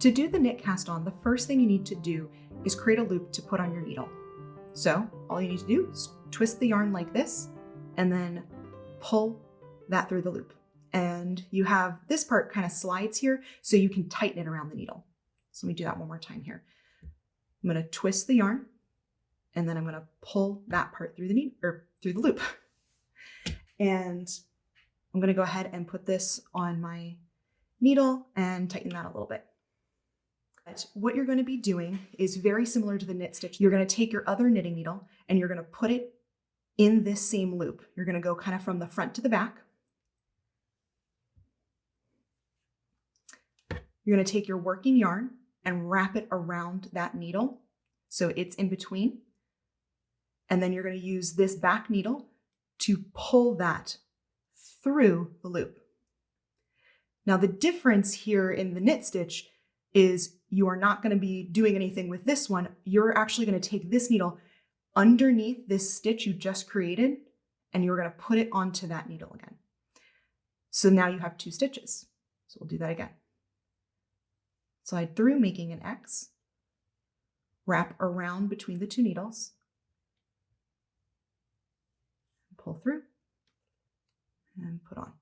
To do the knit cast on, the first thing you need to do is create a loop to put on your needle. So all you need to do is twist the yarn like this and then pull that through the loop. And you have this part kind of slides here so you can tighten it around the needle. So let me do that one more time here. I'm going to twist the yarn and then I'm going to pull that part through the needle or through the loop. And I'm going to go ahead and put this on my needle and tighten that a little bit. But what you're going to be doing is very similar to the knit stitch. You're going to take your other knitting needle and you're going to put it in this same loop. You're going to go kind of from the front to the back. You're going to take your working yarn and wrap it around that needle so it's in between. And then you're going to use this back needle to pull that through the loop. Now the difference here in the knit stitch is you are not going to be doing anything with this one. You're actually going to take this needle underneath this stitch you just created and you're going to put it onto that needle again. So now you have 2 stitches. So we'll do that again. Slide through, making an X, wrap around between the 2 needles, pull through and put on.